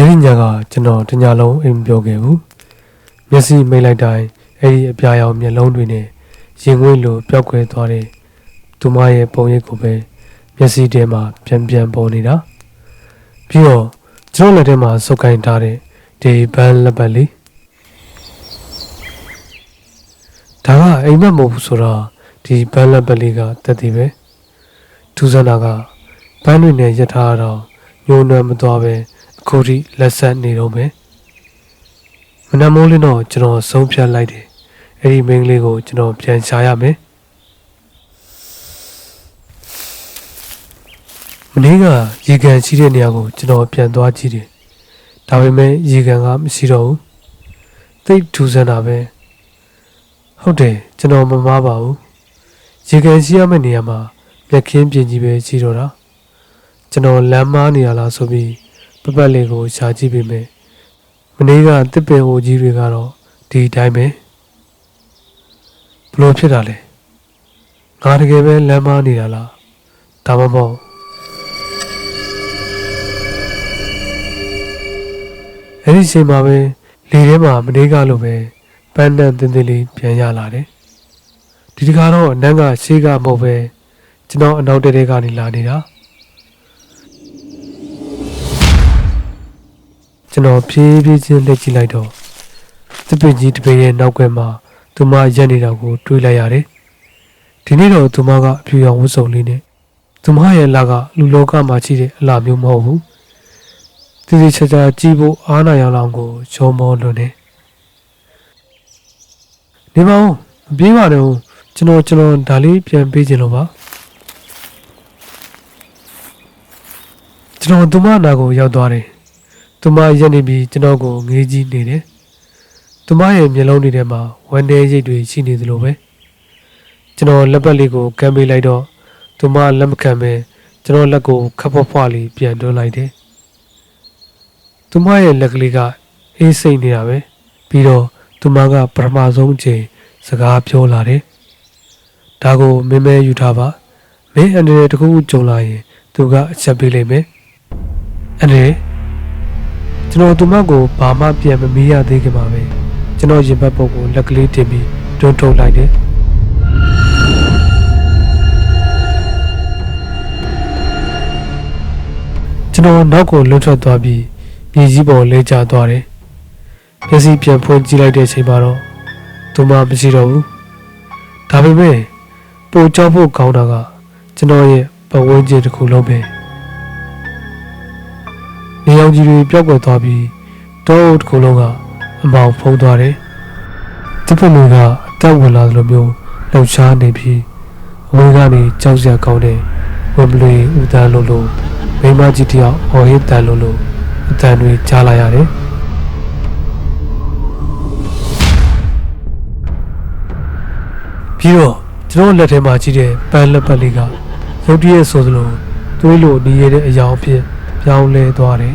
ဒီညကကျွန်တော်တညလုံးအိမ်မပြောခဲ့ဘူးမျက်စိမိတ်လိုက်တိုင်းအဲ့ဒီအပြာရောင်မျက်လုံးတွေနဲ့ရင်ခွေးလိုပျောက်ကွယ်သွားတဲ့သူမရဲ့ပုံရိပ်ကိုပဲမျက်စိထဲမှာပြန်ပေါ်နေတာပြီးတော့ကျွန်တော်လက်ထဲမှာစုပ်ကိုင်းထားတဲ့ဒီဘန်းလက်ပတ်လေးဒါကအိမ်မက်မဟုတ်ဘူးဆိုတော့ဒီဘန်းလက်ပတ်လေးကတက်တည်ပဲထူးဆန်းတာကဘန်းတွေနဲ့ရထားတော့ညှိုးနှွမ်းမသွားပဲအခုထိလက်ဆက်နေတော့မယ်မနက်မိုးလင်းတော့ကျွန်တော်ဆုံးဖြတ်လိုက်တယ်အဲ့ဒီမိန်းကလေးကိုကျွန်တော်ပြန်ရှာရမယ်မနေ့ကရေကန်ရှိတဲ့နေရာကိုကျွန်တော်ပြန်သွားကြည့်တယ်ဒါပေမဲ့ရေကန်ကမရှိတော့ဘူးသိပ်ထူးဆန်းတာပဲဟုတ်တယ်ကျွန်တော်မမားပါဘူးရေကန်ရှိရမယ့်နေရာမှာလက်ခင်းပြင်ကြီးပဲရှိတော့တာကျွန်တော်လမ်းမားနေရလားဆိုပြီးပတ်လေးကိုရှာကြည့်ပေမဲ့မနေ့ကတစ်ပင်ဟိုကြီးတွေကတော့ဒီတိုင်းပဲဘလို့ဖြစ်တာလဲငါတကယ်ပဲလမ်းမားနေတာလားဒါမှမဟုတ်အဲ့ဒီချိန်မှာပဲလေထဲမှာမနေ့ကလိုပဲပန်းတန်တင်းတင်းလေးပြန်ရလာတယ်ဒီတခါတော့အနန်းကရှေးကမဟုတ်ပဲကျွန်တော်အနောက်တဲကနေလာနေတာကျွန်တော်ဖြည်းဖြည်းချင်းလက်ကြည့်လိုက်တော့တပည့်ကြီးတပည့်ရဲ့နောက်ကွယ်မှာသူမရက်နေတာကိုတွေးလိုက်ရတယ်ဒီနေ့တော့သူမကအဖြူရောင်ဝတ်စုံလေးနဲ့သူမရဲ့လကလူလောကမှာရှိတဲ့အလားမျိုးမဟုတ်ဘူးတိတိကျကျကြည့်ဖို့အားနာရအောင်ကိုရှုံးမောလွန်းနေနေပါဦးမပြေးပါနဲ့ကျွန်တော်ဒါလေးပြန်ပေးခြင်းလို့ပါကျွန်တော်သူမနာကိုရောက်သွားတယ်သူမရက်နေပြီးကျွန်တော်ကိုငေးကြည့်နေတယ်သူမရဲ့မျက်လုံးတွေထဲမှာဝမ်းနည်းရိပ်တွေရှိနေသလိုပဲကျွန်တော်လက်ပတ်လေးကိုကမ်းပေးလိုက်တော့သူမလက်မခံပဲကျွန်တော်လက်ကိုခပ်ဖွားဖွားလေးပြန်တွန်းလိုက်တယ်သူမရဲ့လက်ကလေးကအေးစိမ့်နေတာပဲပြီးတော့သူမကပထမဆုံးအချိန်စကားပြောလာတယ်ဒါကိုမင်းမဲယူထားပါမင်းအနေနဲ့တခုခုကြုံလာရင်သူကအချက်ပေးလိမ့်မယ်အနေကျွန်တော်သူမကိုဘာမှပြန်မမေးရသေးခင်ပါပဲကျွန်တော်ရင်ဘတ်ပုတ်ကိုလက်ကလေးတင်ပြီးတွန်းထုတ်လိုက်တယ်ကျွန်တော်နောက်ကိုလွတ်ထွက်သွားပြီးမြေကြီးပေါ်လဲကျသွားတယ်မျက်စိပြန်ဖွင့်ကြည့်လိုက်တဲ့အချိန်မှာတော့သူမမရှိတော့ဘူးဒါပေမဲ့ပိုကြောက်ဖို့ကောင်းတာကကျွန်တော်ရဲ့ပတ်ဝန်းကျင်တစ်ခုလုံးပဲနေအောင်ကြီးတွေပျောက်ကွယ်သွားပြီးတောအုပ်တစ်ခုလုံးကအမောင်ဖုံးသွားတယ်ဒီပုံတွေကအသက်ဝင်လာသလိုမျိုးလှုပ်ရှားနေပြီးအဝေးကနေကြောက်စရာကောင်းတဲ့ဝမ်ဘလီဦးတန်းလို့မိမကြီးတယောက်ဟော်ဟစ်တန်လို့အတန်တွေကြားလာရတယ်ပြီးတော့ကျွန်တော်လက်ထဲမှာကြီးတဲ့ပန်းလက်ပတ်လေးကရုတ်တရက်ဆိုသလိုသွေးလိုနေရတဲ့အရာအဖြစ်ပြောင်းလဲသွားတယ်